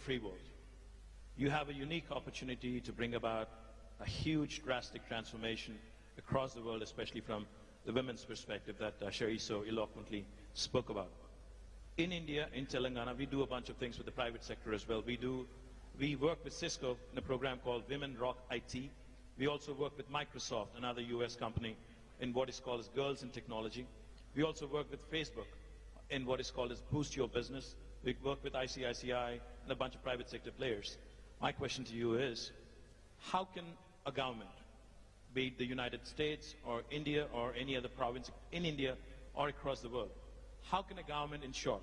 free world. You have a unique opportunity to bring about a huge, drastic transformation across the world, especially from the women's perspective that Sherry so eloquently spoke about. In India, in Telangana, we do a bunch of things with the private sector as well. We work with Cisco in a program called Women Rock IT. We also work with Microsoft, another US company, in what is called as Girls in Technology. We also work with Facebook in what is called as Boost Your Business. We work with ICICI and a bunch of private sector players. My question to you is, how can a government, be it the United States or India or any other province in India or across the world, how can a government ensure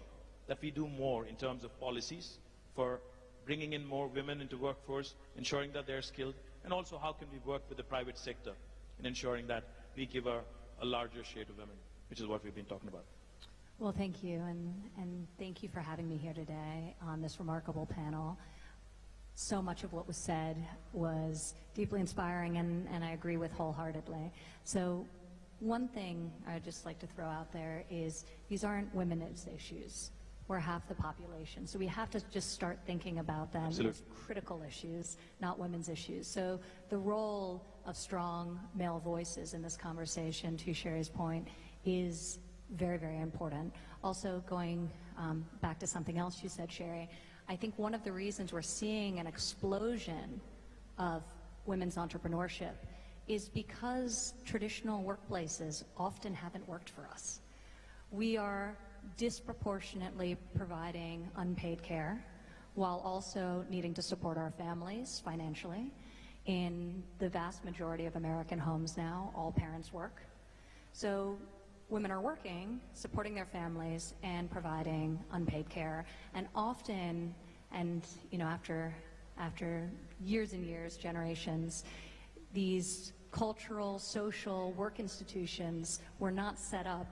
that we do more in terms of policies for bringing in more women into workforce, ensuring that they're skilled, and also how can we work with the private sector in ensuring that we give a larger share to women, which is what we've been talking about. Well, thank you, and thank you for having me here today on this remarkable panel. So much of what was said was deeply inspiring, and I agree with wholeheartedly. So one thing I'd just like to throw out there is these aren't women's issues. We're half the population, so we have to just start thinking about them as critical issues, not women's issues. So the role of strong male voices in this conversation, to Sherry's point, is very, very important. Also, going back to something else you said, Sherry, I think one of the reasons we're seeing an explosion of women's entrepreneurship is because traditional workplaces often haven't worked for us. We are disproportionately providing unpaid care while also needing to support our families financially. In the vast majority of American homes now, all parents work. So women are working, supporting their families, and providing unpaid care. And often, and after years and years, generations, these cultural, social work institutions were not set up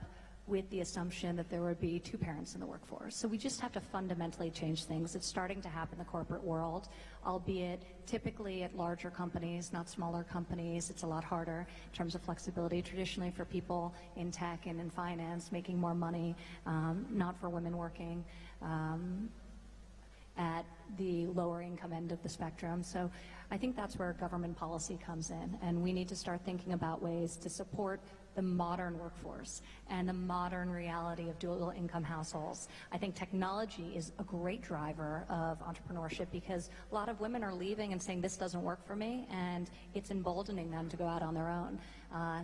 with the assumption that there would be two parents in the workforce. So we just have to fundamentally change things. It's starting to happen in the corporate world, albeit typically at larger companies, not smaller companies. It's a lot harder in terms of flexibility. Traditionally for people in tech and in finance making more money, not for women working at the lower income end of the spectrum. So I think that's where government policy comes in, and we need to start thinking about ways to support the modern workforce and the modern reality of dual income households. I think technology is a great driver of entrepreneurship because a lot of women are leaving and saying this doesn't work for me, and it's emboldening them to go out on their own.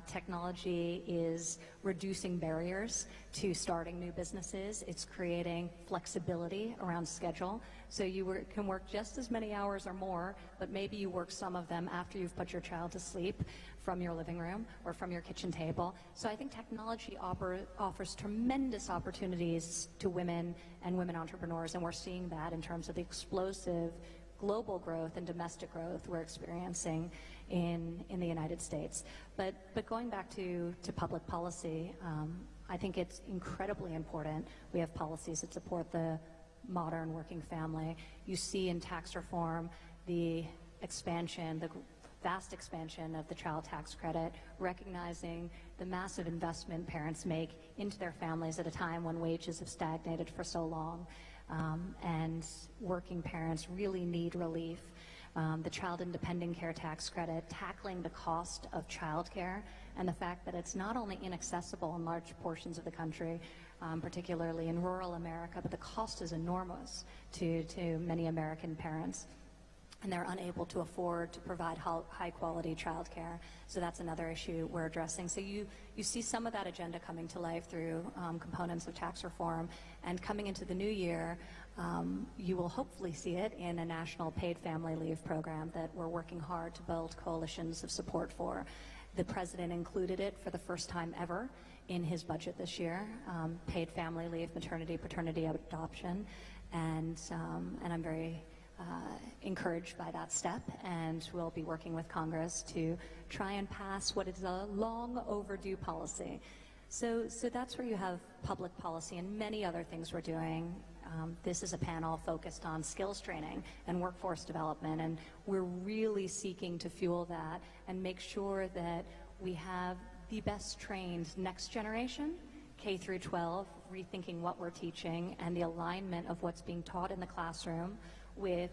Technology is reducing barriers to starting new businesses. It's creating flexibility around schedule. So you can work just as many hours or more, but maybe you work some of them after you've put your child to sleep from your living room or from your kitchen table. So I think technology offers tremendous opportunities to women and women entrepreneurs, and we're seeing that in terms of the explosive global growth and domestic growth we're experiencing in the United States. But going back to public policy, I think it's incredibly important we have policies that support the modern working family. You see in tax reform the expansion, the vast expansion of the child tax credit, recognizing the massive investment parents make into their families at a time when wages have stagnated for so long, and working parents really need relief. The child independent care tax credit, tackling the cost of childcare and the fact that it's not only inaccessible in large portions of the country, particularly in rural America, but the cost is enormous to many American parents, and they're unable to afford to provide high-quality childcare. So that's another issue we're addressing. So you see some of that agenda coming to life through components of tax reform, and coming into the new year, you will hopefully see it in a national paid family leave program that we're working hard to build coalitions of support for. The president included it for the first time ever in his budget this year, paid family leave, maternity, paternity, adoption, and I'm very encouraged by that step, and we'll be working with Congress to try and pass what is a long overdue policy. So that's where you have public policy and many other things we're doing. This is a panel focused on skills training and workforce development, and we're really seeking to fuel that and make sure that we have the best trained next generation, K through 12, rethinking what we're teaching and the alignment of what's being taught in the classroom with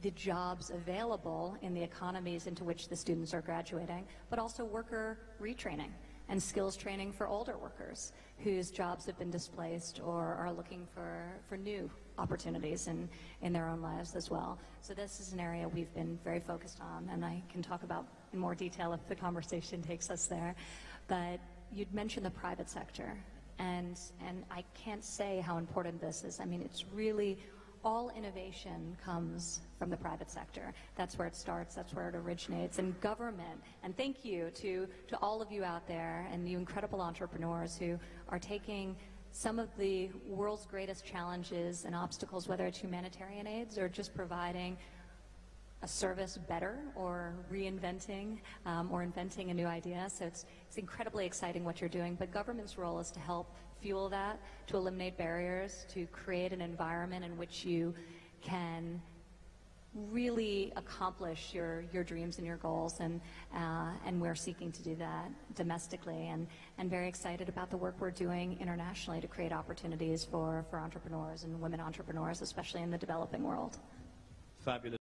the jobs available in the economies into which the students are graduating, but also worker retraining and skills training for older workers whose jobs have been displaced or are looking for new opportunities in their own lives as well. So this is an area we've been very focused on, and I can talk about in more detail if the conversation takes us there. But you'd mentioned the private sector, and I can't say how important this is. I mean, it's really all innovation comes from the private sector. That's where it starts, that's where it originates. And government, and thank you to all of you out there and you incredible entrepreneurs who are taking some of the world's greatest challenges and obstacles, whether it's humanitarian aids or just providing a service better or reinventing or inventing a new idea. So it's incredibly exciting what you're doing, but government's role is to help fuel that, to eliminate barriers, to create an environment in which you can really accomplish your dreams and your goals, and we're seeking to do that domestically, and very excited about the work we're doing internationally to create opportunities for entrepreneurs and women entrepreneurs, especially in the developing world. Fabulous.